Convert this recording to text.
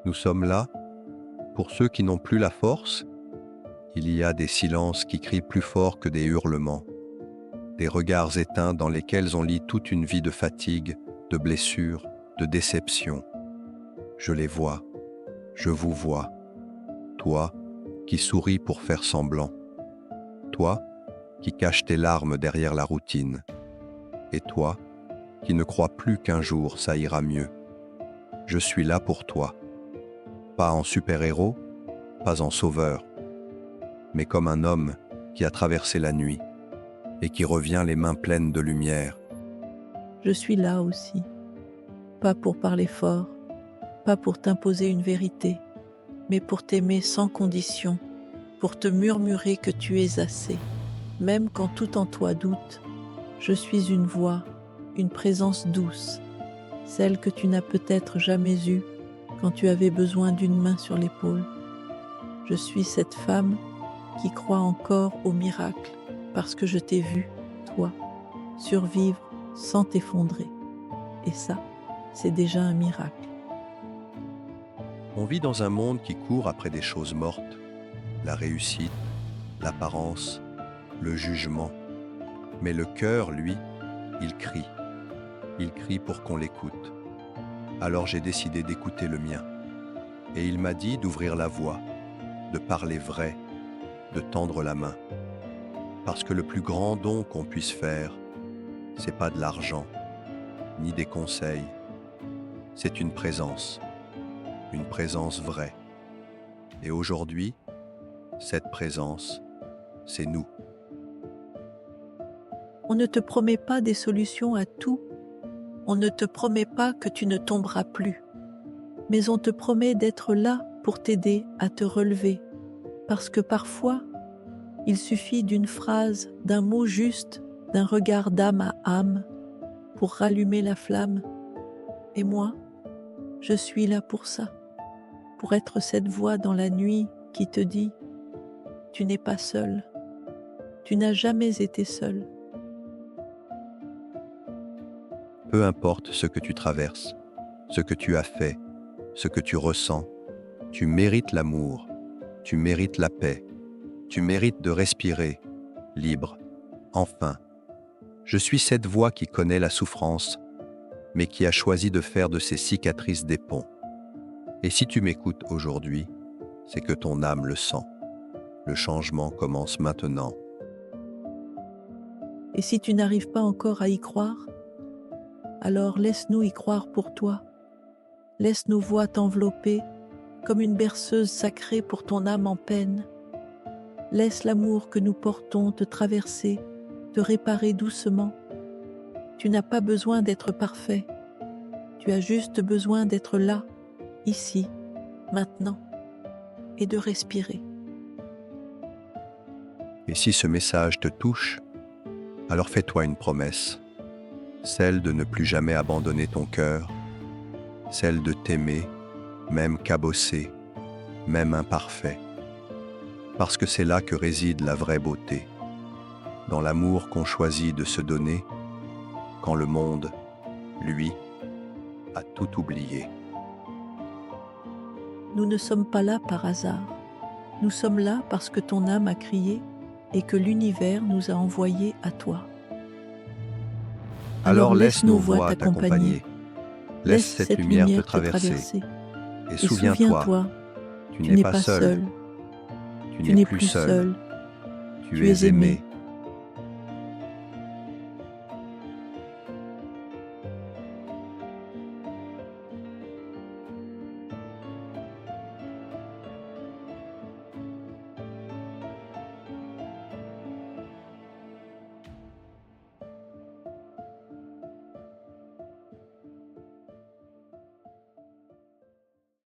Nous sommes là pour ceux qui n'ont plus la force. Il y a des silences qui crient plus fort que des hurlements, des regards éteints dans lesquels on lit toute une vie de fatigue, de blessures, de déception. Je les vois, je vous vois, toi qui souris pour faire semblant, toi qui caches tes larmes derrière la routine, et toi qui ne crois plus qu'un jour ça ira mieux. Je suis là pour toi, pas en super-héros, pas en sauveur, mais comme un homme qui a traversé la nuit et qui revient les mains pleines de lumière. Je suis là aussi, pas pour parler fort, pas pour t'imposer une vérité, mais pour t'aimer sans condition, pour te murmurer que tu es assez. Même quand tout en toi doute, je suis une voix, une présence douce, celle que tu n'as peut-être jamais eue quand tu avais besoin d'une main sur l'épaule. Je suis cette femme qui croit encore au miracle parce que je t'ai vu, toi, survivre sans t'effondrer. Et ça, c'est déjà un miracle. On vit dans un monde qui court après des choses mortes, la réussite, l'apparence, le jugement. Mais le cœur, lui, il crie. Il crie pour qu'on l'écoute. Alors j'ai décidé d'écouter le mien. Et il m'a dit d'ouvrir la voix, de parler vrai, de tendre la main. Parce que le plus grand don qu'on puisse faire, c'est pas de l'argent, ni des conseils. C'est une présence vraie. Et aujourd'hui, cette présence, c'est nous. On ne te promet pas des solutions à tout. On ne te promet pas que tu ne tomberas plus. Mais on te promet d'être là pour t'aider à te relever. Parce que parfois, il suffit d'une phrase, d'un mot juste, d'un regard d'âme à âme pour rallumer la flamme. Et moi, je suis là pour ça, pour être cette voix dans la nuit qui te dit « Tu n'es pas seul, tu n'as jamais été seul ». Peu importe ce que tu traverses, ce que tu as fait, ce que tu ressens, tu mérites l'amour, tu mérites la paix, tu mérites de respirer, libre, enfin. Je suis cette voix qui connaît la souffrance, mais qui a choisi de faire de ses cicatrices des ponts. Et si tu m'écoutes aujourd'hui, c'est que ton âme le sent. Le changement commence maintenant. Et si tu n'arrives pas encore à y croire, alors laisse-nous y croire pour toi. Laisse nos voix t'envelopper comme une berceuse sacrée pour ton âme en peine. Laisse l'amour que nous portons te traverser, te réparer doucement. Tu n'as pas besoin d'être parfait. Tu as juste besoin d'être là, ici, maintenant, et de respirer. Et si ce message te touche, alors fais-toi une promesse, celle de ne plus jamais abandonner ton cœur, celle de t'aimer, même cabossé, même imparfait. Parce que c'est là que réside la vraie beauté, dans l'amour qu'on choisit de se donner, quand le monde, lui, a tout oublié. Nous ne sommes pas là par hasard. Nous sommes là parce que ton âme a crié et que l'univers nous a envoyés à toi. Alors laisse nos voix t'accompagner, laisse cette lumière te traverser. Et souviens-toi, tu n'es pas seul, tu n'es plus seul, tu es aimé,